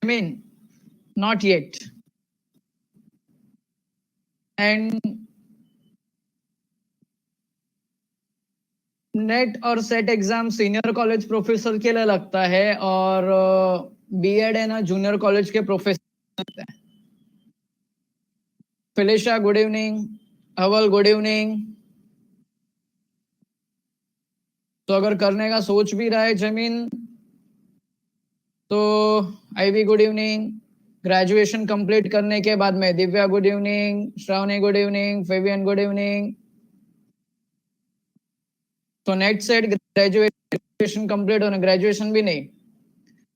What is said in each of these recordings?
I mean, not yet. And NET और SET exam senior college professor के लिए लगता है, और बीएड है ना जूनियर कॉलेज के प्रोफेसर लगता है। फिलिशा गुड इवनिंग, अवल गुड इवनिंग। तो अगर करने का सोच भी रहा है जमीन, तो Ivy good evening. Graduation complete करने के बाद में Divya good evening, Shravani good evening, Fabian good evening. तो नेट सेट ग्रेजुएशन कंप्लीट होने, ग्रेजुएशन भी नहीं,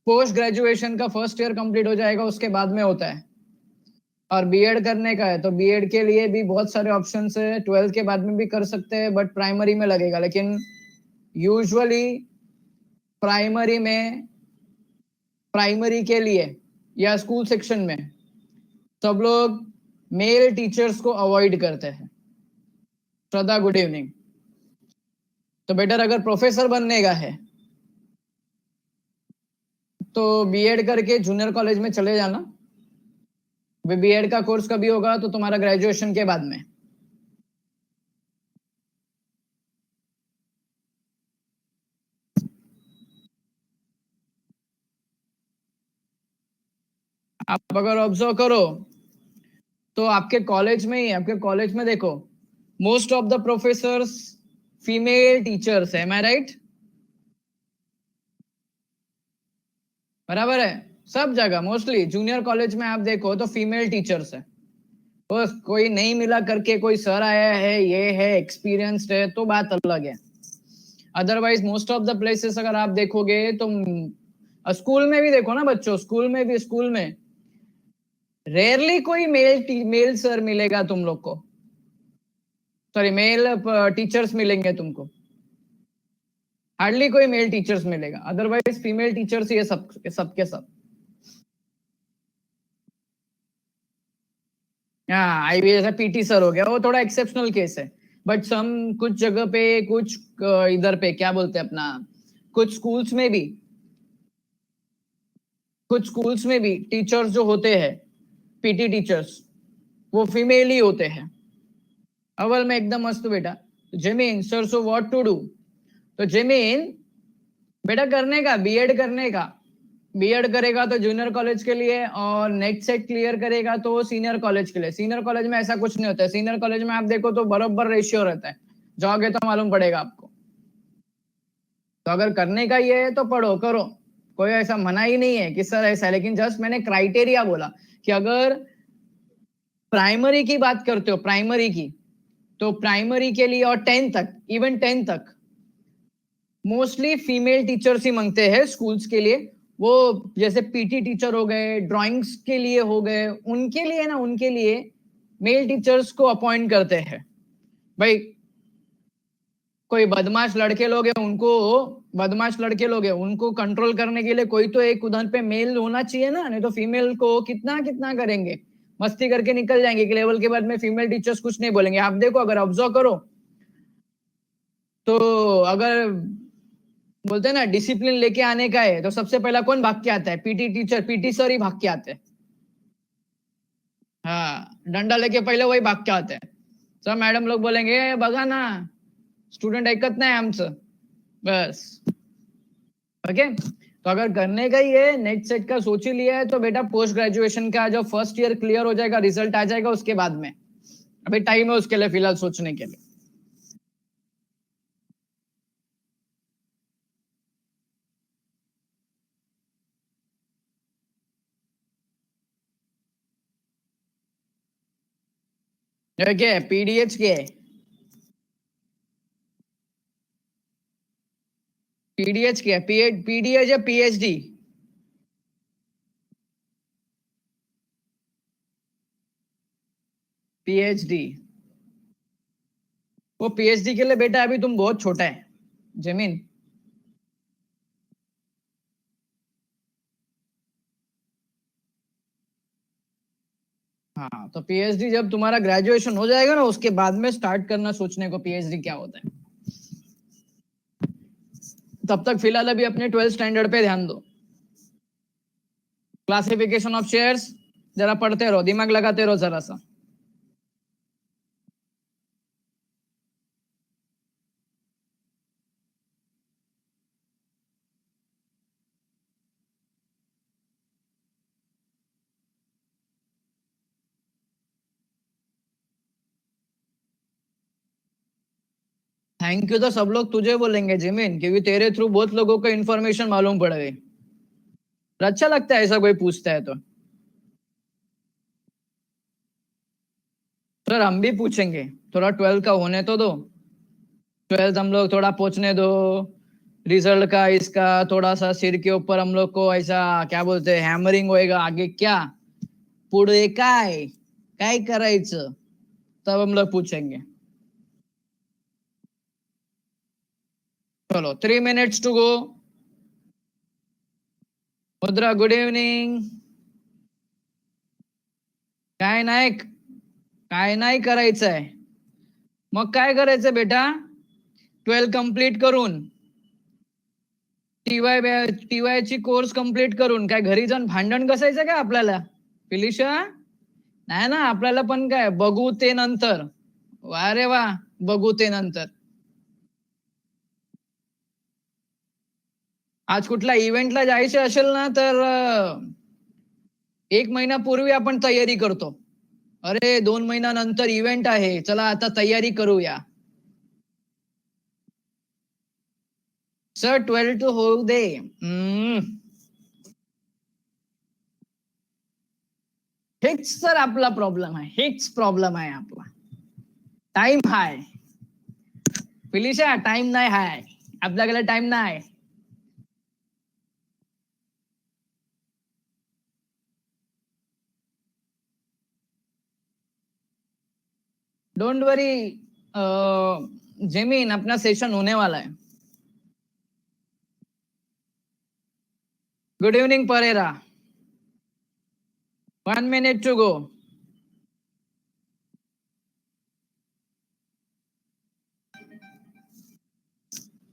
पोस्ट ग्रेजुएशन का फर्स्ट ईयर कंप्लीट हो जाएगा, उसके बाद में होता है। और बीएड करने का है तो बीएड के लिए भी बहुत सारे ऑप्शंस है, 12th के बाद में भी कर सकते हैं, बट प्राइमरी में लगेगा। लेकिन यूजुअली प्राइमरी के लिए या स्कूल सेक्शन में सब लोग मेल टीचर्स को अवॉइड करते हैं। श्रद्धा गुड इवनिंग। तो बेटर अगर प्रोफेसर बनने का है तो बीएड करके जूनियर कॉलेज में चले जाना। बीएड का कोर्स कभी होगा तो तुम्हारा ग्रेजुएशन के बाद में। आप अगर ऑब्जर्व करो तो आपके कॉलेज में ही, आपके कॉलेज में देखो, most of the professors female teachers है। एम आई राइट? बराबर है। सब जगह मोस्टली जूनियर कॉलेज में आप देखो तो फीमेल टीचर्स है। बस कोई नहीं मिला करके कोई सर आया है, ये है, एक्सपीरियंस्ड है, तो बात अलग है। Otherwise most of the places अगर आप देखोगे तो स्कूल में भी देखो ना बच्चों, स्कूल में रेयरली कोई मेल सर मिलेगा तुम लोग को, सॉरी मेल टीचर्स मिलेंगे तुमको। हार्डली कोई मेल टीचर्स मिलेगा, अदरवाइज फीमेल टीचर्स ये सब के सब। हाँ, आईवी जैसा पीटी सर हो गया, वो थोड़ा एक्सेप्शनल केस है। बट सम कुछ जगह पे, कुछ इधर पे क्या बोलते हैं अपना, कुछ स्कूल्स में भी टीचर्स जो होते हैं, पीटी टीचर्स, वो फीमेल ही होते हैं। अव्वल में एकदम मस्त बेटा। Zameen sir, so what to do? तो जमीन बेटा करने का, बीएड करेगा तो जूनियर कॉलेज के लिए, और नेट सेट क्लियर करेगा तो सीनियर कॉलेज के लिए। सीनियर कॉलेज में ऐसा कुछ नहीं होता है। सीनियर कॉलेज में आप देखो तो बराबर रेशियो रहता है, जाओगे तो मालूम पड़ेगा आपको। तो अगर करने का ये है तो पढ़ो, करो, कोई ऐसा मना ही नहीं है कि सर ऐसा है। लेकिन जस्ट मैंने क्राइटेरिया बोला कि अगर प्राइमरी की बात करते हो, प्राइमरी की, तो प्राइमरी के लिए और 10 तक, इवन 10 तक मोस्टली फीमेल टीचर्स ही मांगते हैं स्कूल्स के लिए। वो जैसे पीटी टीचर हो गए, ड्राइंग्स के लिए हो गए, उनके लिए ना, उनके लिए मेल टीचर्स को अपॉइंट करते हैं। भाई कोई बदमाश लड़के लोग हैं, उनको कंट्रोल करने के लिए कोई तो एक उधर पे मेल होना चाहिए ना, नहीं तो फीमेल को कितना कितना करेंगे, मस्ती करके निकल जाएंगे। कि लेवल के बाद में फीमेल टीचर्स कुछ नहीं बोलेंगे। आप देखो, अगर ऑब्जर्व करो तो अगर बोलते हैं ना डिसिप्लिन लेके आने का है, तो सबसे पहला कौन भाग के आता है? पीटी टीचर, पीटी सर ही भाग के आते हैं। हाँ, डंडा लेके पहिले वही भाग के आते हैं। सब मॅडम लोग बोलेंगे बघा ना, स्टूडेंट ऐकत नाही आमचं, बस। ओके, तो अगर करने का ही है, नेट सेट का सोच ही लिया है, तो बेटा पोस्ट ग्रेजुएशन का जो फर्स्ट ईयर क्लियर हो जाएगा, रिजल्ट आ जाएगा, उसके बाद में अभी टाइम है उसके लिए फिलहाल सोचने के लिए। क्या है? पीडीएच क्या है? पीडीएच क्या है? पीडीएच या पीएचडी? पीएचडी। वो पीएचडी के लिए बेटा अभी तुम बहुत छोटा है जमीन। हाँ, तो पीएचडी जब तुम्हारा ग्रेजुएशन हो जाएगा ना, उसके बाद में स्टार्ट करना सोचने को पीएचडी क्या होता है। तब तक फिलहाल अभी अपने 12th स्टैंडर्ड पे ध्यान दो। क्लासिफिकेशन ऑफ शेयर्स जरा पढ़ते रहो, दिमाग लगाते रहो जरा सा. थैंक यू तो सब लोग तुझे बोलेंगे जिमिन, क्योंकि तेरे थ्रू बहुत लोगों को इन्फॉर्मेशन मालूम पड़ गई. अच्छा लगता है ऐसा कोई पूछता है तो. सर हम भी पूछेंगे, थोड़ा 12 का होने तो दो. 12 हम लोग थोड़ा पहुंचने दो. रिजल्ट का इसका थोड़ा सा सिर के ऊपर हम लोग को ऐसा क्या बोलते हैं हैमरिंग होएगा. आगे क्या पुढे काय काय करायचं तब हम लोग पूछेंगे. चलो 3 minutes टू गो. मुद्रा गुड इव्हनिंग. काय नाही करायचंय. मग काय करायचं बेटा, 12 कंप्लीट करून टीवाय ची कोर्स कंप्लीट करून काय घरी जाऊन भांडण कसायचं काय आपल्याला. फिलिशा नाही ना, आपल्याला पण काय बघू ते नंतर. वा रे वा, बघू ते नंतर. आज कुठला इव्हेंटला जायचं असेल ना तर 1 महिन्यापूर्वी आपण तयारी करतो. अरे 2 महिन्यानंतर इव्हेंट आहे, चला आता तयारी करूया. सर 12 टू होऊ दे. हेच सर आपला प्रॉब्लेम आहे, हेच प्रॉब्लेम आहे आपला. टाइम हाय फिलिशा, टाइम नाही हाय आपल्याकडे, टाइम नाही. डोंट वरी जेमिन, अपना सेशन होने वाला है. Good evening Pereira. 1 minute to go.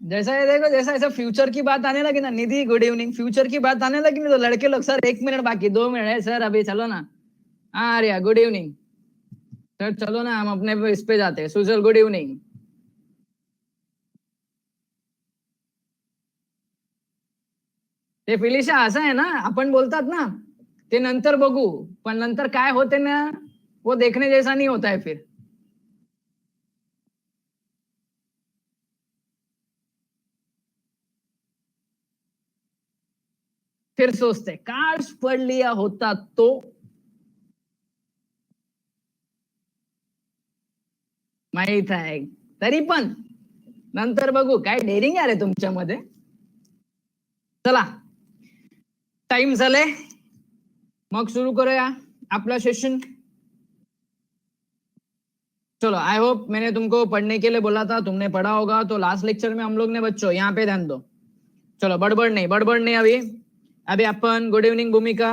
जैसा ये देखो, जैसा ऐसा फ्यूचर की बात आने लगी ना, निधि गुड इवनिंग, फ्यूचर की बात आने लगी ना तो लड़के लोग सर 1 मिनट बाकी, 2 मिनट है सर अभी, चलो ना. Arya good evening. सर चलो ना, हम अपने इस पे जाते हैं. Sujal good evening. ते फिलिशा असं आहे ना, आपण बोलतात ना ते नंतर बघू, पण नंतर काय होते ना वो देखने जैसा नहीं होता है फिर सोचते काश पढ़ लिया होता तो. माहित आहे तरी पण नंतर बघू. काय डेअरिंग आहे रे तुमच्यामध्ये. चला टाइम झाले, मग सुरू करूया आपला सेशन. चलो आई होप मैंने तुमको पढ़ने के लिए बोला था, तुमने पढ़ा होगा. तो लास्ट लेक्चर में हम लोग ने बच्चों यहाँ पे ध्यान दो. चलो बड़बड़ नहीं अभी. अभी अपन गुड इवनिंग भूमिका.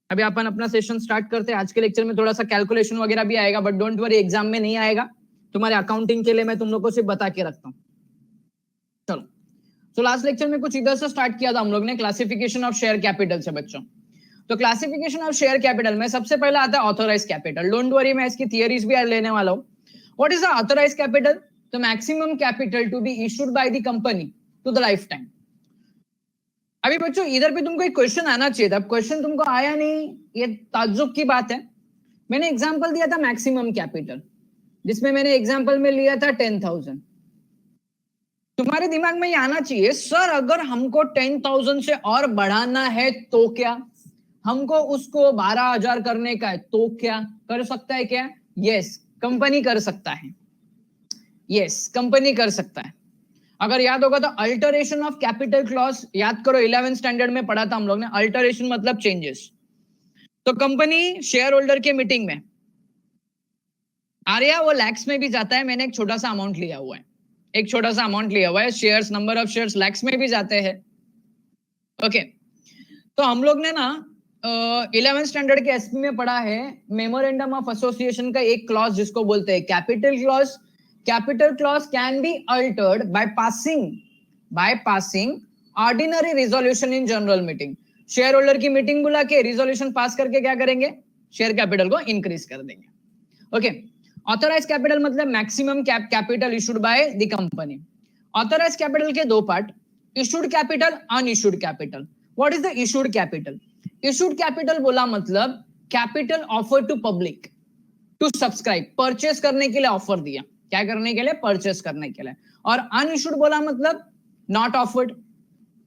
अभी अपन अपना सेशन स्टार्ट करते हैं. आज के लेक्चर में थोड़ा सा कैलकुलेशन वगैरह भी आएगा, बट डोंट वरी एग्जाम में नहीं आएगा. तुम्हारे अकाउंटिंग के लिए मैं तुम लोग को सिर्फ बता के रखता हूँ. चलो तो लास्ट लेक्चर में कुछ इधर से स्टार्ट किया था हम लोग ने, क्लासिफिकेशन ऑफ शेयर कैपिटल से बच्चों. तो क्लासिफिकेशन ऑफ शेयर कैपिटल में सबसे पहले आता है ऑथोराइज कैपिटल. डोंट वरी, मैं इसकी थियरीज भी लेने वाला हूँ. What is the authorise capital? The maximum capital to be issued by the company to the lifetime. अभी बच्चों इधर पे तुमको एक क्वेश्चन आना चाहिए था, क्वेश्चन तुमको आया नहीं, ये ताज्जुब की बात है. मैंने एग्जांपल दिया था मैक्सिमम कैपिटल, जिसमें मैंने एग्जांपल में लिया था 10,000. तुम्हारे दिमाग में ये आना चाहिए, सर अगर हमको 10,000 से और बढ़ाना है तो क्या, हमको उसको 12,000 करने का है तो क्या कर सकता है क्या? यस, कंपनी कर सकता है. यस, कंपनी कर सकता है. अगर याद होगा तो अल्टरेशन ऑफ कैपिटल क्लॉज याद करो, 11th स्टैंडर्ड में पढ़ा था हम लोग ने. अल्टरेशन मतलब चेंजेस. तो कंपनी शेयर होल्डर के मीटिंग में आर्या वो लैक्स में भी जाता है. मैंने एक छोटा सा अमाउंट लिया हुआ है, एक छोटा सा अमाउंट लिया हुआ है. Shares, number of shares lakhs में भी जाते हैं. ओके, तो हम लोग ने ना 11th स्टैंडर्ड के एसपी में पढ़ा है मेमोरेंडम ऑफ एसोसिएशन का एक क्लॉज जिसको बोलते हैं capital clause. Capital clause can be altered by passing ordinary resolution in general meeting. Share holder की मीटिंग बुला के रिजोल्यूशन पास करके क्या करेंगे, शेयर कैपिटल को इंक्रीज कर देंगे. ओके, ऑथराइज कैपिटल मतलब maximum capital issued by the company. Authorise capital के दो part, issued capital, unissued capital. What is the issued capital? Issued capital बोला मतलब capital offer to public to subscribe, purchase करने के लिए ऑफर दिया, क्या करने के लिए, परचेस करने के लिए. और अनइशूड बोला मतलब नॉट ऑफर्ड,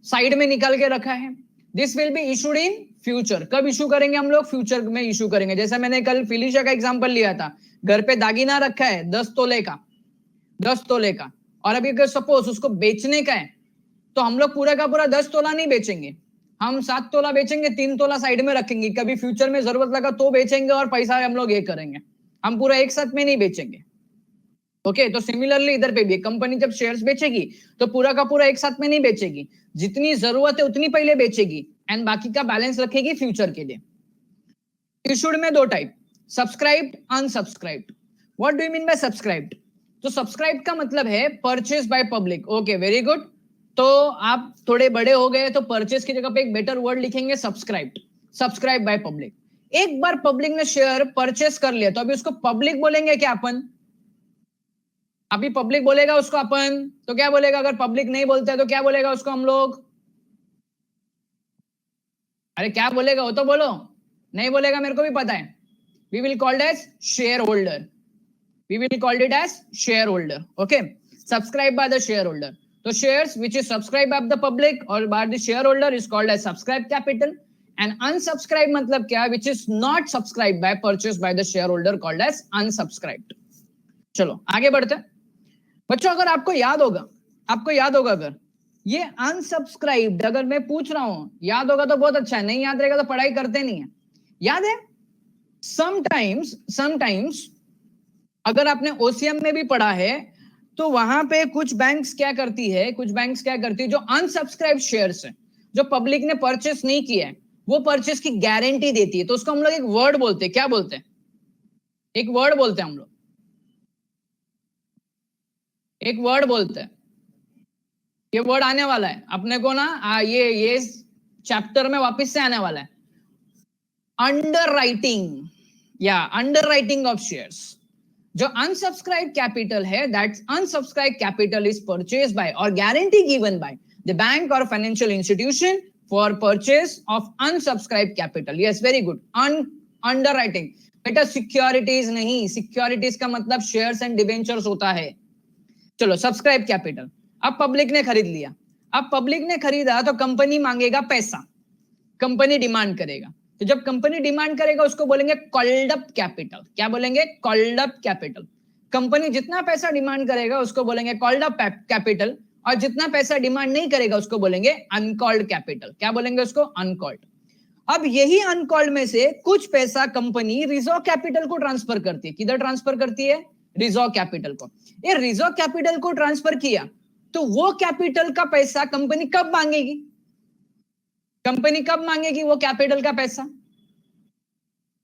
साइड में निकल के रखा है. This will be issued in future. कब इशू करेंगे हम लोग, फ्यूचर में इशू करेंगे. जैसा मैंने कल फिलिशा का एग्जांपल लिया था, घर पे दागीना रखा है 10 तोले का, 10 तोले का, और अभी अगर सपोज उसको बेचने का है तो हम लोग पूरा का पूरा 10 तोला नहीं बेचेंगे, हम 7 तोला बेचेंगे, 3 तोला साइड में रखेंगे, कभी फ्यूचर में जरूरत लगा तो बेचेंगे और पैसा हम लोग ये करेंगे, हम पूरा एक साथ में नहीं बेचेंगे. ओके, तो सिमिलरली इधर पे भी कंपनी जब शेयर्स बेचेगी तो पूरा का पूरा एक साथ में नहीं बेचेगी, जितनी जरूरत है उतनी पहले बेचेगी एंड बाकी का बैलेंस रखेगी फ्यूचर के लिए. इशूड में दो type, subscribed, unsubscribed. What do you mean by subscribed? तो सब्सक्राइब का मतलब है purchase by public. Okay, very good. तो आप थोड़े बड़े हो गए तो परचेस की जगह पे एक बेटर वर्ड लिखेंगे सब्सक्राइब्ड, सब्सक्राइब बाय पब्लिक. एक बार पब्लिक ने शेयर परचेस कर लिया तो अभी उसको पब्लिक बोलेंगे क्या अपन? अभी पब्लिक बोलेगा उसको अपन तो क्या बोलेगा? अगर पब्लिक नहीं बोलते तो क्या बोलेगा उसको हम लोग? अरे क्या बोलेगा वो तो बोलो. नहीं बोलेगा मेरे को भी पता है. We will called as share holder. We will called it as share holder. Okay, subscribe by the share holder. तो shares which is subscribe by the public और by the share holder is called as subscribe capital. And unsubscribe मतलब क्या? Which is not subscribe by, purchase by the share holder, called as unsubscribed. चलो आगे बढ़ते हैं बच्चों. अगर आपको याद होगा, अगर ये अनसब्सक्राइब्ड अगर मैं पूछ रहा हूं, याद होगा तो बहुत अच्छा है, नहीं याद रहेगा तो पढ़ाई करते नहीं है. याद है समटाइम्स अगर आपने ओसीएम में भी पढ़ा है तो वहां पे कुछ बैंक्स क्या करती है, जो अनसब्सक्राइब शेयर्स है, जो पब्लिक ने परचेस नहीं किया है, वो परचेस की गारंटी देती है. तो उसको हम लोग एक वर्ड बोलते हैं. क्या बोलते हैं? एक वर्ड बोलते हैं हम लोग, एक वर्ड बोलते हैं. ये वर्ड आने वाला है अपने को ना, ये चैप्टर में वापस से आने वाला है. अंडरराइटिंग, या अंडरराइटिंग ऑफ शेयर्स. जो अनसब्सक्राइब कैपिटल है, that's unsubscribe capital is purchase by और guarantee given by the bank और financial institution for purchase of unsubscribe capital. Yes, very good. Underwriting बेटा सिक्योरिटीज नहीं, सिक्योरिटीज का मतलब शेयर्स एंड डिबेंचर्स होता है. चलो, सब्सक्राइब कैपिटल. अब पब्लिक ने खरीद लिया. अब पब्लिक ने खरीदा तो कंपनी मांगेगा पैसा, कंपनी डिमांड करेगा. तो जब कंपनी डिमांड करेगा उसको बोलेंगे कॉल्ड अप कैपिटल. क्या बोलेंगे? Called up capital. कंपनी जितना पैसा डिमांड करेगा उसको बोलेंगे कॉल्ड अप कैपिटल, और जितना पैसा डिमांड नहीं करेगा उसको बोलेंगे अनकॉल्ड कैपिटल. क्या बोलेंगे उसको? अनकॉल्ड. अब यही अनकॉल्ड में से कुछ पैसा कंपनी रिजर्व कैपिटल को ट्रांसफर करती है. किधर ट्रांसफर करती है? रिजर्व कैपिटल को. ये रिजर्व कैपिटल को ट्रांसफर किया तो वो कैपिटल का पैसा कंपनी कब मांगेगी? कंपनी कब मांगेगी वो कैपिटल का पैसा?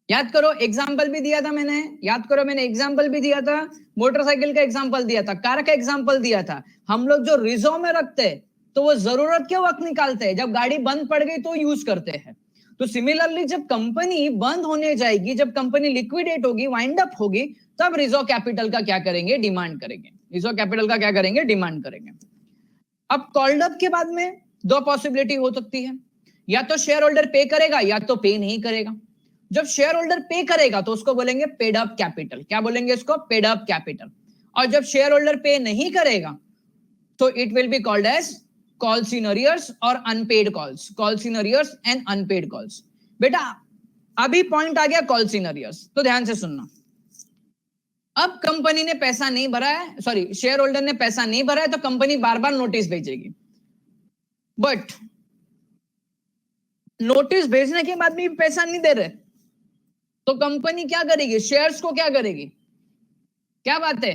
याद करो, एग्जांपल भी दिया था मैंने, एग्जांपल भी दिया था, मोटरसाइकिल का एग्जांपल दिया था, कार का एग्जांपल दिया था. हम लोग जो रिजर्व में रखते हैं तो वो जरूरत के वक्त निकालते हैं, जब गाड़ी बंद पड़ गई तो यूज करते हैं. तो सिमिलरली जब कंपनी बंद होने जाएगी, जब कंपनी लिक्विडेट होगी, वाइंड अप होगी, तब रिजर्व कैपिटल का क्या करेंगे? डिमांड करेंगे. रिजर्व कैपिटल का क्या करेंगे? डिमांड करेंगे. अब कॉल्ड अप के बाद में दो पॉसिबिलिटी हो सकती है, या तो शेयर होल्डर पे करेगा या तो पे नहीं करेगा. जब शेयर होल्डर पे करेगा तो उसको बोलेंगे पेड अप कैपिटल. क्या बोलेंगे उसको? Paid up capital. और जब शेयर होल्डर पे नहीं करेगा तो it will be called as calls in arrears और unpaid calls. Calls in arrears and unpaid calls. बेटा अभी पॉइंट आ गया कॉल्स इन अरियर्स, तो ध्यान से सुनना. अब कंपनी ने पैसा नहीं भरा है, सॉरी शेयर होल्डर ने पैसा नहीं भरा है, तो कंपनी बार बार नोटिस भेजेगी. बट नोटिस भेजने के बाद भी पैसा नहीं दे रहे तो कंपनी क्या करेगी? शेयर्स को क्या करेगी? क्या बात है?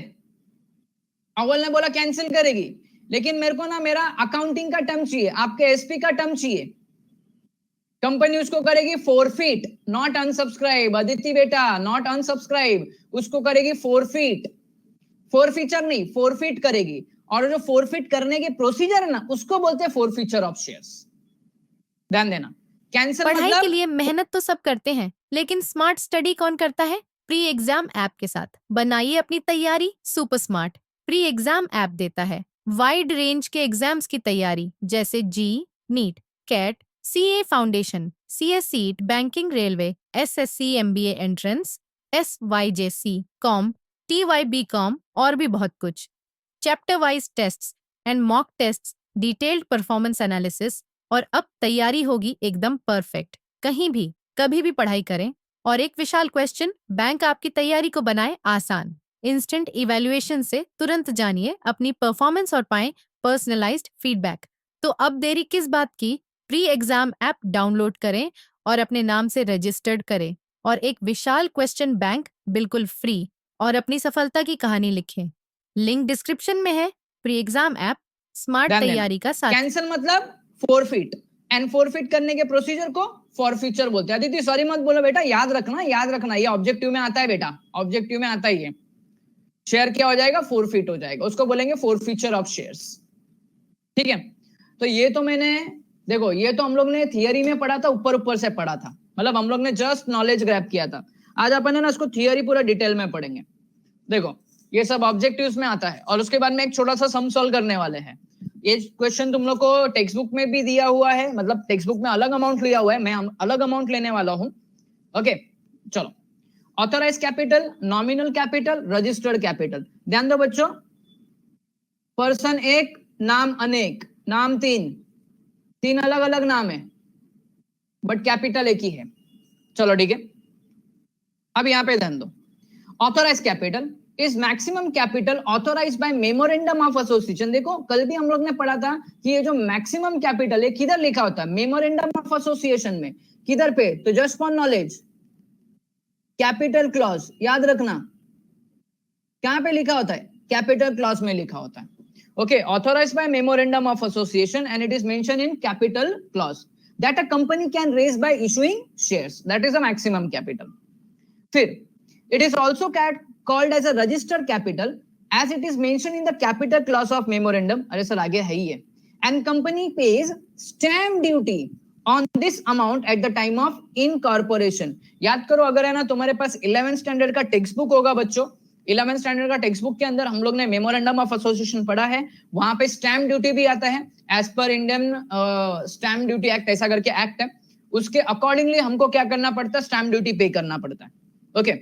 अव्वल ने बोला कैंसिल करेगी, लेकिन मेरे को ना मेरा अकाउंटिंग का टर्म चाहिए, आपके एसपी का टर्म चाहिए. कंपनी उसको करेगी फोरफिट, नॉट अनसब्सक्राइब. अदिति बेटा, नॉट अनसब्सक्राइब, उसको करेगी फोरफिट. फोरफीचर नहीं, फोरफिट करेगी. और जो फोरफिट करने के प्रोसीजर है ना, उसको बोलते हैं फोरफीचर ऑफ शेयर्स. ध्यान देना, कैंसिल पढ़ाई मतलब के लिए मेहनत तो सब करते हैं, लेकिन स्मार्ट स्टडी कौन करता है? प्री एग्जाम ऐप के साथ बनाइए अपनी तैयारी super smart. Pre exam app देता है वाइड रेंज के एग्जाम्स की तैयारी, जैसे JEE, NEET, CAT, CA foundation, CSEET, banking, railway, SSC, MBA entrance, SYJC, com, TYB com और भी बहुत कुछ। Chapter wise tests and mock tests, detailed performance analysis, और अब तैयारी होगी एकदम परफेक्ट। कहीं भी कभी भी पढ़ाई करें। और एक विशाल क्वेश्चन बैंक आपकी तैयारी को बनाए आसान। इंस्टेंट इवैल्यूएशन से तुरंत जानिए अपनी परफॉर्मेंस और पाएं पर्सनलाइज्ड फीडबैक। तो अब देरी किस बात की? प्री एग्जाम ऐप डाउनलोड करें और अपने नाम से रजिस्टर्ड करें और एक विशाल क्वेश्चन बैंक बिल्कुल फ्री और अपनी सफलता की कहानी लिखें। लिंक डिस्क्रिप्शन में है। प्री एग्जाम ऐप स्मार्ट ध्यान देना, तैयारी का साथ। कैंसिल मतलब फोरफिट, एंड फोरफिट करने के प्रोसीजर को फॉरफीचर बोलते हैं। अदिति सॉरी मत बोलो बेटा, याद रखना, याद रखना, ये ऑब्जेक्टिव में आता है बेटा, ऑब्जेक्टिव में आता ही है। शेयर क्या हो जाएगा? फोरफिट हो जाएगा, उसको बोलेंगे फोरफीचर ऑफ शेयर्स। ठीक है, तो ये तो मैंने, देखो ये तो हम लोग ने थियरी में पढ़ा था, ऊपर ऊपर से पढ़ा था, मतलब हम लोग ने जस्ट नॉलेज ग्रैब किया था। आज अपन है ना इसको थियरी पूरा डिटेल में पढ़ेंगे। देखो ये सब ऑब्जेक्टिव्स में आता है, और उसके बाद में एक छोटा सा सम सॉल्व करने वाले हैं। ये क्वेश्चन तुम लोग को टेक्स्ट बुक में भी दिया हुआ है, मतलब टेक्स्ट बुक में अलग अमाउंट लिया हुआ है, मैं अलग अमाउंट लेने वाला हूं। ओके चलो, authorise capital, nominal capital, registered capital. ध्यान दो बच्चों, पर्सन एक, नाम अनेक, नाम तीन, तीन अलग अलग नाम है बट कैपिटल एक ही है। चलो ठीक है, अब यहां पे ध्यान दो, authorise capital is maximum capital authorise by memorandum of association. देखो कल भी हम लोग ने पढ़ा था कि ये जो मैक्सिमम कैपिटल है किधर लिखा होता है? मेमोरेंडम ऑफ एसोसिएशन में। किधर पे? तो just for knowledge, capital clause, याद रखना कहां पे लिखा होता है? कैपिटल क्लॉज में लिखा होता है। Okay, authorised by memorandum of association and it is mention in capital clause that a company can raise by issuing shares, that is a maximum capital. फिर it is also called as a registered capital as it is mentioned in the capital clause of memorandum। अरे sir आगे है ही है। and company pays stamp duty on this amount at the time of incorporation। याद करो, अगर है ना तुम्हारे पास 11th स्टैंडर्ड का टेक्स्ट बुक होगा बच्चों, 11th स्टैंडर्ड का टेक्स्ट बुक के अंदर हम लोग ने मेमोरेंडम ऑफ एसोसिएशन पढ़ा है, वहां पे स्टैम्प ड्यूटी भी आता है as per Indian stamp duty act, ऐसा करके एक्ट है, उसके अकॉर्डिंगली हमको क्या करना पड़ता है? स्टैम्प ड्यूटी पे करना पड़ता है। Okay,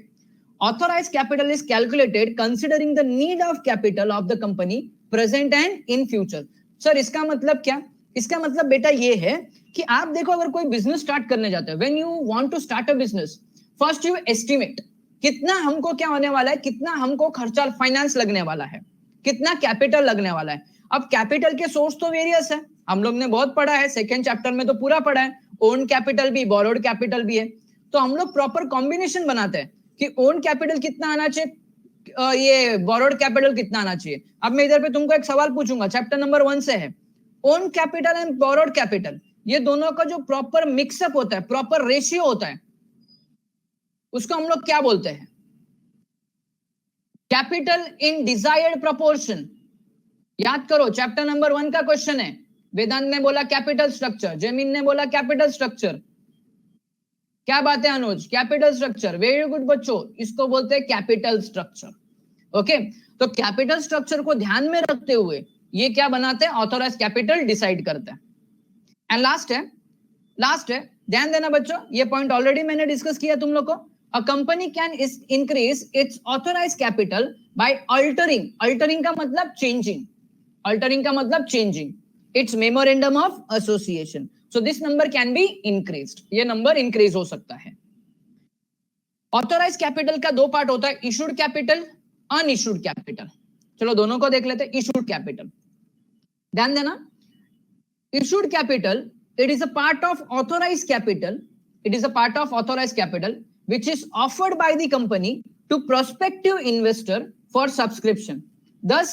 authorized capital is calculated considering the need of capital of the company present and in future। Sir इसका मतलब क्या? इसका मतलब बेटा ये है कि आप देखो, अगर कोई बिजनेस स्टार्ट करने जाते हैं, when you want to start a business, first you estimate कितना हमको क्या होने वाला है, कितना हमको खर्चा फाइनेंस लगने वाला है, कितना कैपिटल लगने वाला है। अब कैपिटल के सोर्स तो वेरियस है, हम लोग ने बहुत पढ़ा है, सेकेंड चैप्टर में तो पूरा पढ़ा है, ओन कैपिटल भी, बोरोड कैपिटल भी है। तो हम लोग प्रॉपर कॉम्बिनेशन बनाते हैं कि ओन कैपिटल कितना आना चाहिए, ये बोरोड कैपिटल कितना आना चाहिए। अब मैं इधर पे तुमको एक सवाल पूछूंगा, चैप्टर नंबर 1 से है, own capital and borrowed capital, ये दोनों का जो प्रॉपर मिक्सअप होता है, प्रॉपर रेशियो होता है, उसको हम लोग क्या बोलते हैं? Capital in desired proportion. याद करो, चैप्टर नंबर 1 का क्वेश्चन है। वेदांत ने बोला कैपिटल स्ट्रक्चर, जमीन ने बोला कैपिटल स्ट्रक्चर। क्या बात है अनुज? कैपिटल स्ट्रक्चर, वेरी गुड बच्चों, इसको बोलते हैं कैपिटल स्ट्रक्चर। ओके, तो कैपिटल स्ट्रक्चर को ध्यान में रखते हुए ये क्या बनाते हैं? ऑथोराइज कैपिटल डिसाइड करते हैं। एंड लास्ट है, ध्यान देना बच्चों, ये पॉइंट ऑलरेडी मैंने डिस्कस किया तुम लोग को। A company can increase its authorise capital by altering का मतलब changing its memorandum of association. So this number can be increased, ये नंबर इंक्रीज हो सकता है। ऑथोराइज कैपिटल का दो पार्ट होता है, इशूड कैपिटल, अनइशूड कैपिटल। चलो दोनों को देख लेते हैं। इशूड कैपिटल, ध्यान देना, issued capital it is a part of authorise capital, which is offered by the company to prospective investor for subscription. Thus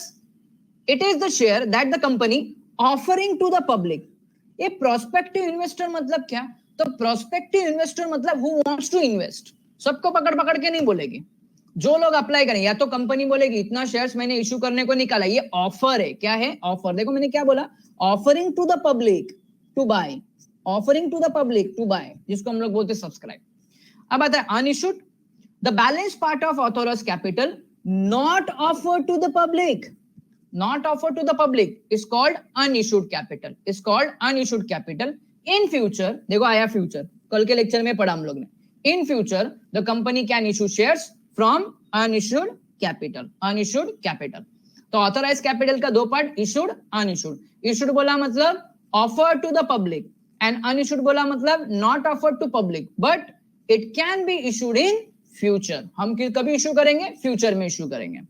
it is the share that the company offering to the public। ये prospective investor मतलब क्या? तो prospective investor मतलब who wants to invest. सबको पकड़ पकड़ के नहीं बोलेगी, जो लोग अप्लाई करें, या तो कंपनी बोलेगी इतना शेयर्स मैंने इशू करने को निकाला, ये ऑफर है। क्या है? ऑफर। देखो मैंने क्या बोला, offering to the public to buy. Offering to the public to buy, जिसको हम लोग बोलते हैं सब्सक्राइब। अब आता है unissued, the balance part of authorise capital not offered to the public, not offered to the public is called unissued capital, is called unissued capital. In future, देखो आया future, कल के लेक्चर में पढ़ा हम लोग ने, in future the company can issue shares from unissued capital, unissued capital. तो authorized capital का दो पार्ट, issued, unissued. issued बोला मतलब offered to the public and unissued बोला मतलब not offered to public but it can be issued in future. हम कभी issue करेंगे, future में issue करेंगे।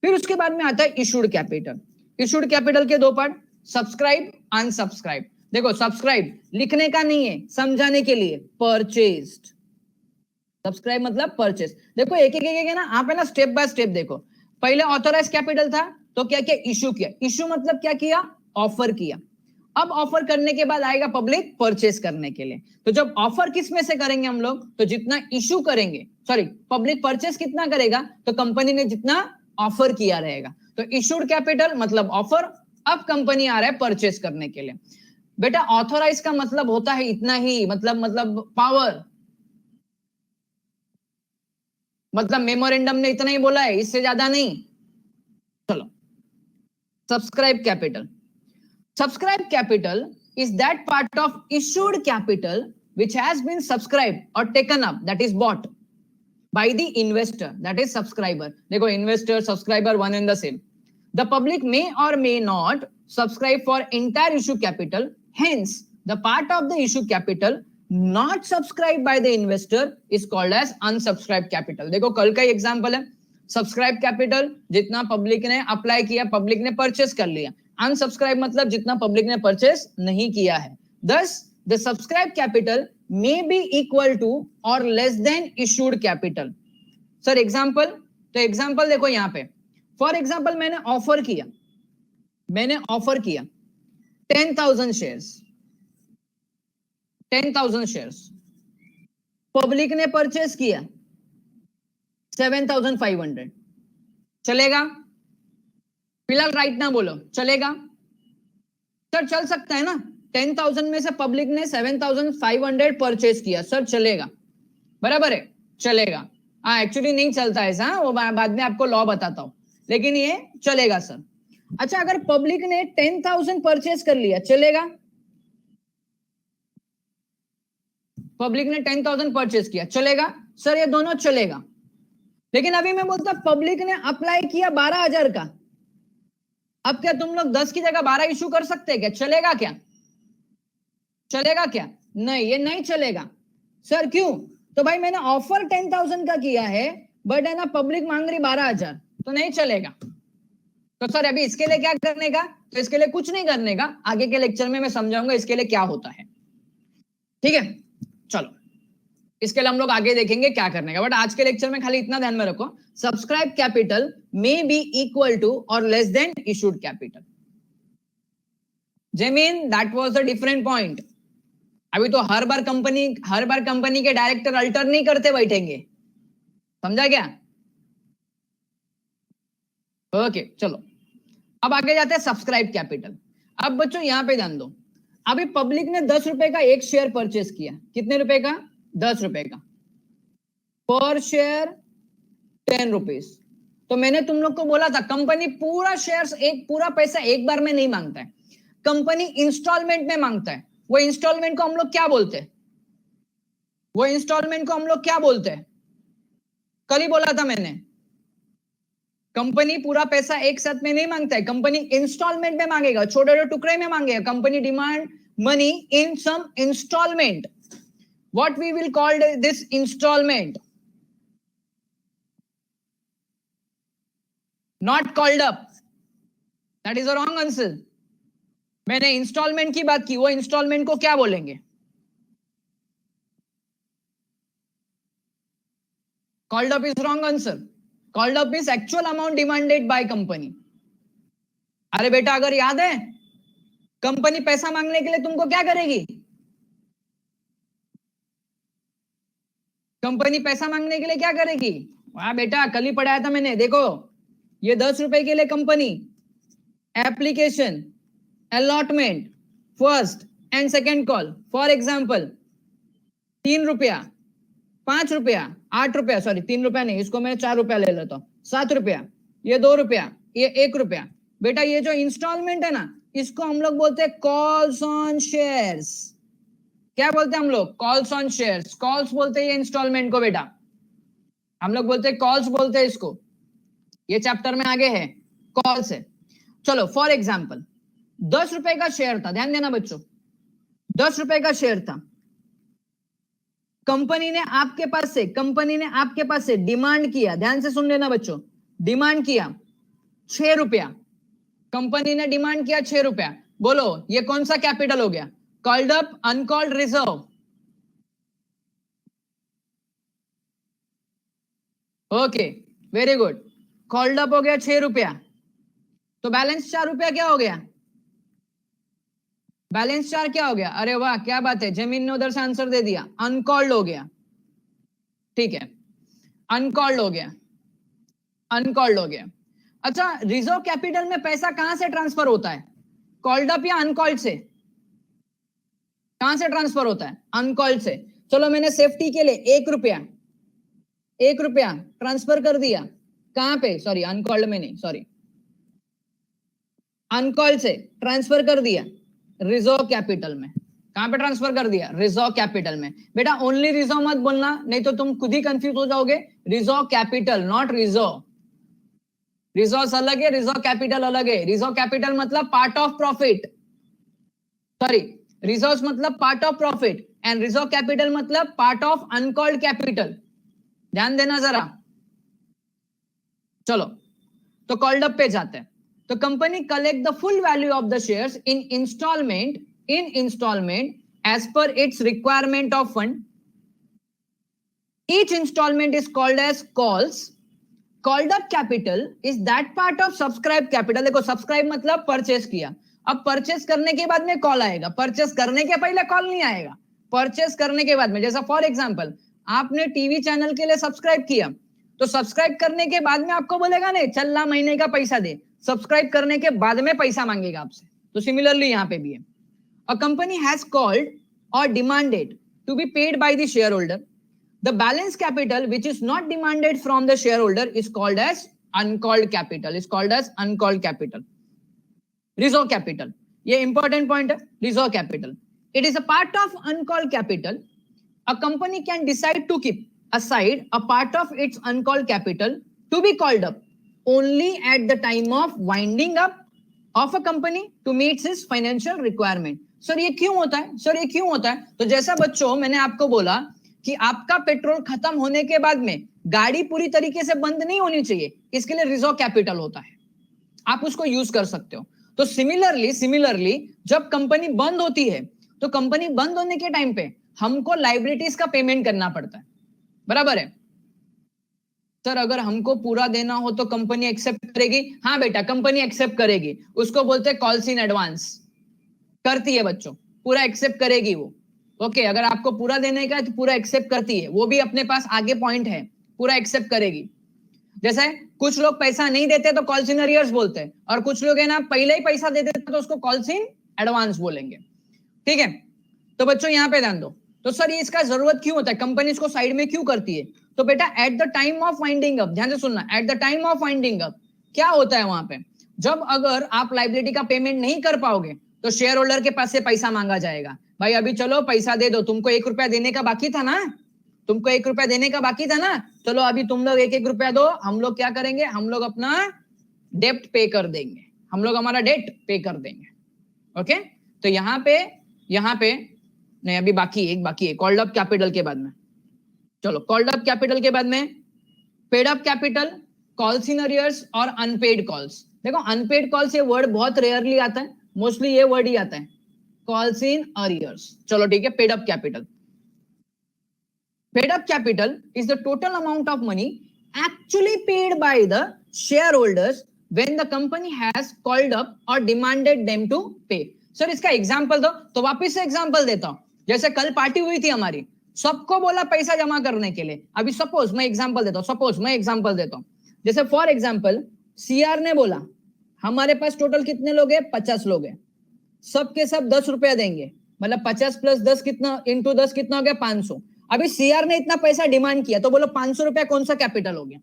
फिर उसके बाद में आता है इशूड कैपिटल। इशूड कैपिटल के दो पार्ट, सब्सक्राइब, अनसब्सक्राइब। देखो सब्सक्राइब लिखने का नहीं है, समझाने के लिए, परचेज्ड। सब्सक्राइब मतलब परचेज। देखो एक एक ना, आप है ना स्टेप बाय स्टेप देखो। पहले ऑथोराइज कैपिटल था तो क्या किया, इशू किया। इशू मतलब क्या किया, ऑफर किया। अब ऑफर करने के बाद आएगा पब्लिक परचेज करने के लिए। तो जब ऑफर किस में से करेंगे हम लोग, तो जितना इशू करेंगे, सॉरी पब्लिक परचेज कितना करेगा, तो कंपनी ने जितना ऑफर किया रहेगा। तो इशूड कैपिटल मतलब ऑफर, अब कंपनी आ रहा है परचेज करने के लिए। बेटा ऑथोराइज का मतलब होता है इतना ही, मतलब पावर, मतलब मेमोरेंडम ने इतना ही बोला है, इससे ज्यादा नहीं। चलो subscribe capital. Subscribe capital is that part of issued capital which has been subscribed or taken up, that is bought by the investor, that is subscriber. देखो investor, subscriber one and the same. The public may or may not subscribe for entire issue capital. Hence, the part of the issue capital not subscribed by the investor is called as unsubscribed capital. देखो कल का example है, subscribed capital जितना public ने apply किया, public ने purchase कर लिया। अनसब्सक्राइब मतलब जितना पब्लिक ने परचेस नहीं किया है। Thus, the subscribed capital may be equal to or less than issued capital. Sir example, तो एग्जांपल देखो यहाँ पे, फॉर एग्जांपल मैंने ऑफर किया 10,000 शेयर्स, 10,000 शेयर्स, पब्लिक ने परचेस किया 7,500, चलेगा? फिलहाल राइट ना बोलो, चलेगा? सर चल सकता है ना, 10,000 में से पब्लिक ने 7,500 परचेज किया, सर चलेगा, बराबर है, चलेगा। हाँ एक्चुअली नहीं चलता ऐसा, वो बाद में आपको लॉ बताता हूं, लेकिन ये चलेगा सर। अच्छा अगर पब्लिक ने 10,000 परचेज कर लिया, चलेगा? पब्लिक ने 10,000 परचेज किया, चलेगा? सर ये दोनों चलेगा। लेकिन अभी मैं बोलता पब्लिक ने अप्लाई किया 12,000 का, अब क्या तुम लोग 10 की जगह 12 इशू कर सकते हैं क्या? चलेगा क्या? चलेगा क्या? नहीं, ये नहीं चलेगा। सर क्यों? तो भाई मैंने ऑफर 10,000 का किया है, बट है ना पब्लिक मांग रही 12,000, तो नहीं चलेगा। तो सर अभी इसके लिए क्या करने का? तो इसके लिए कुछ नहीं करने का, आगे के लेक्चर में मैं समझाऊंगा इसके लिए क्या होता है। ठीक है, चलो इसके लिए हम लोग आगे देखेंगे क्या करने का, बट आज के लेक्चर में खाली इतना ध्यान में रखो, subscribe capital may be equal to और लेस देन इशूड कैपिटल। जेमीन that was the different point. अभी तो हर बार कंपनी के डायरेक्टर अल्टर नहीं करते बैठेंगे, समझा क्या? ओके चलो अब आगे जाते हैं सब्सक्राइब कैपिटल। अब बच्चों यहां पे ध्यान दो, अभी पब्लिक ने 10 रुपए का एक शेयर परचेस किया, कितने रुपए का? 10 रुपए का, पर शेयर 10 रुपीज। तो मैंने तुम लोग को बोला था कंपनी पूरा शेयर्स, एक पूरा पैसा एक बार में नहीं मांगता है, कंपनी इंस्टॉलमेंट में मांगता है। वो इंस्टॉलमेंट को हम लोग क्या बोलते हैं? कल ही बोला था मैंने, कंपनी पूरा पैसा एक साथ में नहीं मांगता है, कंपनी इंस्टॉलमेंट में मांगेगा, छोटे छोटे टुकड़े में मांगेगा। Company demand money in some instalment. What we will call this installment? Not called up. That is a wrong answer. मैंने इंस्टॉलमेंट की बात की, वो इंस्टॉलमेंट को क्या बोलेंगे? Called up is wrong answer. Called up is actual amount demanded by company. अरे बेटा अगर याद है, कंपनी पैसा मांगने के लिए तुमको क्या करेगी? कंपनी पैसा मांगने के लिए क्या करेगी? वाह बेटा कल ही पढ़ाया था मैंने, देखो ये 10 रुपए के लिए company application, allotment, first, and second call for example 3 रुपया, 5 रुपया, 8 रुपया, सॉरी 3 रुपया नहीं, इसको मैं 4 रुपया ले लेता हूँ, 7 रुपया, ये 2 रुपया, ये 1 रुपया। बेटा ये जो इंस्टॉलमेंट है ना, इसको हम लोग बोलते हैं कॉल्स ऑन शेयर्स। क्या बोलते हैं हम लोग? Calls on shares. कॉल्स बोलते हैं ये इंस्टॉलमेंट को बेटा, हम लोग बोलते हैं कॉल्स बोलते हैं इसको। ये चैप्टर में आगे है, कॉल्स है। चलो फॉर एग्जाम्पल 10 रुपए का शेयर था, ध्यान देना बच्चों, 10 रुपए का शेयर था। कंपनी ने आपके पास से डिमांड किया, ध्यान से सुन लेना बच्चों, डिमांड किया 6 रुपया। कंपनी ने डिमांड किया 6 रुपया। बोलो ये कौन सा कैपिटल हो गया? Called up, uncalled, reserve? Okay very good, called up हो गया 6 रुपया, तो बैलेंस 4 रुपया क्या हो गया? बैलेंस 4 क्या हो गया? अरे वाह क्या बात है, जमीन ने उधर से आंसर दे दिया, अनकॉल्ड हो गया। ठीक है, अनकॉल्ड हो गया, अनकॉल्ड हो गया। अच्छा, रिजर्व कैपिटल में पैसा कहां से ट्रांसफर होता है? कॉल्ड अप या अनकॉल्ड से? कहां से ट्रांसफर होता है? अनकॉल्ड से। चलो मैंने सेफ्टी के लिए 1 रुपया ट्रांसफर कर दिया, कहां पे? सॉरी अनकॉल्ड में नहीं, सॉरी अनकॉल्ड से ट्रांसफर कर दिया रिजर्व कैपिटल में। कहां पे ट्रांसफर कर दिया? रिजर्व कैपिटल में। बेटा ओनली रिजर्व मत बोलना, नहीं तो तुम खुद ही कंफ्यूज हो जाओगे। Reserve capital, not reserve. Reserve अलग है, रिजर्व कैपिटल अलग है। रिजर्व कैपिटल मतलब part of profit, sorry reserve मतलब part of profit, and reserve capital मतलब पार्ट ऑफ अनकॉल्ड कैपिटल। ध्यान देना जरा। चलो तो कॉल्ड अप पे जाते हैं। तो company collect the full value of the shares in instalment as per its requirement of fund. Each instalment is called as calls. Called up capital is that part of subscribe capital. देखो subscribe मतलब purchase किया, अब purchase करने के बाद में call आएगा, purchase करने के पहले कॉल नहीं आएगा, परचेस करने के बाद में। जैसा फॉर एग्जांपल आपने टीवी चैनल के लिए सब्सक्राइब किया, तो सब्सक्राइब करने के बाद में आपको बोलेगा नहीं चल ला महीने का पैसा दे, सब्सक्राइब करने के बाद में पैसा मांगेगा आपसे। तो सिमिलरली यहां पे भी है, अ कंपनी हैज कॉल्ड और demanded to be paid by the share holder. The balance capital which is not demanded from the shareholder is called as uncalled capital, is called as uncalled capital. Reserve capital, ये important point है, reserve capital. It is a part of uncalled capital. A company can decide to keep aside a part of its uncalled capital to be called up only at the time of winding up of a company to meet its financial requirement. Sir ये क्यों होता है? Sir ये क्यों होता है? तो जैसा बच्चों मैंने आपको बोला कि आपका पेट्रोल खत्म होने के बाद में गाड़ी पूरी तरीके से बंद नहीं होनी चाहिए, इसके लिए रिजर्व कैपिटल होता है, आप उसको यूज कर सकते हो। तो सिमिलरली जब कंपनी बंद होती है, तो कंपनी बंद होने के टाइम पे हमको लायबिलिटीज का पेमेंट करना पड़ता है, बराबर है? सर अगर हमको पूरा देना हो तो कंपनी एक्सेप्ट करेगी? हाँ बेटा कंपनी एक्सेप्ट करेगी, उसको बोलते हैं कॉल्स इन एडवांस। करती है बच्चों, पूरा एक्सेप्ट करेगी वो। ओके अगर आपको पूरा देने का तो पूरा एक्सेप्ट करती है, वो भी अपने पास आगे पॉइंट है, पूरा एक्सेप्ट करेगी। जैसे कुछ लोग पैसा नहीं देते तो कॉल्स इन अरियर्स बोलते हैं, और कुछ लोग है ना पहले ही पैसा दे देते तो उसको कॉल्स इन एडवांस बोलेंगे। ठीक है, तो बच्चों यहाँ पे ध्यान दो। तो सर ये इसका जरूरत क्यों होता है, कंपनी इसको साइड में क्यों करती है? तो बेटा at the time of winding up, ध्यान से सुनना, at the time of winding up क्या होता है वहां पे? जब अगर आप लायबिलिटी का पेमेंट नहीं कर पाओगे तो शेयर होल्डर के पास से पैसा मांगा जाएगा, भाई अभी चलो पैसा दे दो, तुमको 1 रुपया देने का बाकी था ना, तुमको 1 रुपया देने का बाकी था ना, चलो अभी तुम लोग 1-1 रुपया दो, हम लोग क्या करेंगे, हम लोग अपना डेप्ट पे कर देंगे, हम लोग हमारा डेट पे कर देंगे। ओके तो यहाँ पे नहीं, अभी बाकी है कॉल्ड अप कैपिटल के बाद में। चलो कॉल्ड अप कैपिटल के बाद में paid up capital, calls in arrears और अनपेड कॉल्स। देखो अनपेड कॉल्स ये वर्ड बहुत रेयरली आता है, मोस्टली ये वर्ड ही आता है, कॉल्स इन अरियर्स। चलो ठीक है, paid up capital. Paid up capital is the total amount of money actually paid by the share holders when the company has called up और डिमांडेड देम टू पे। Sir इसका example दो, तो वापस से एग्जांपल देता हूं। जैसे कल पार्टी हुई थी हमारी, सबको बोला पैसा जमा करने के लिए। अभी सपोज मैं एग्जांपल देता हूं, जैसे फॉर एग्जांपल सीआर ने बोला हमारे पास टोटल कितने लोग हैं, 50 लोग हैं, सबके सब 10 रुपया देंगे, मतलब 50 प्लस 10 कितना इंटू 10 कितना हो गया 500। अभी सीआर ने इतना पैसा डिमांड किया तो बोलो 500 रुपया कौन सा कैपिटल हो गया?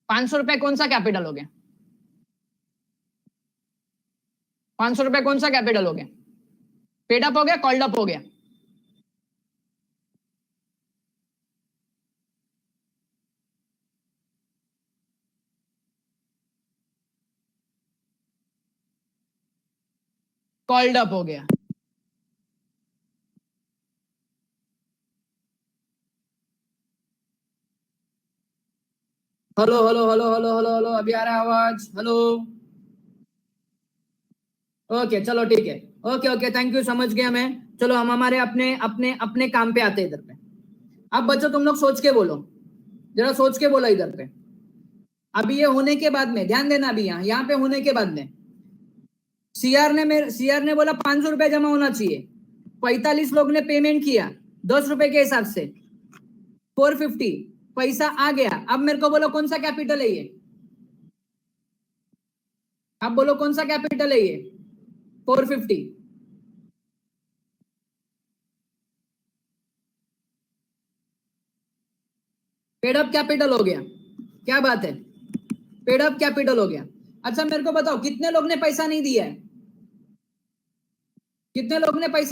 500 रुपया कौन सा कैपिटल हो गया? 500 रुपया कौन सा कैपिटल हो गया? पेड अप हो गया, कॉल्ड अप हो गया? कॉल्ड अप हो गया। Hello hello hello hello hello hello, अभी आ रहा है आवाज? हेलो, ओके चलो ठीक है, ओके ओके थैंक यू, समझ गया मैं। चलो हम हमारे अपने अपने अपने काम पे आते हैं इधर पे। अब बच्चों तुम लोग सोच के बोलो, जरा सोच के बोलो इधर पे। अभी ये होने के बाद में ध्यान देना, अभी यहाँ पे होने के बाद में सीआर ने बोला 500 रुपया जमा होना चाहिए। 45 लोग ने पेमेंट किया 10 रुपए के हिसाब से, 450 पैसा आ गया। अब मेरे को बोलो कौन सा कैपिटल है ये? अब बोलो कौन सा कैपिटल है ये? 450। पेड अप कैपिटल हो गया, क्या बात है, पेड अप कैपिटल हो गया। अच्छा मेरे को बताओ कितने लोग ने पैसा नहीं दिया है? कितने लोग ने पैसा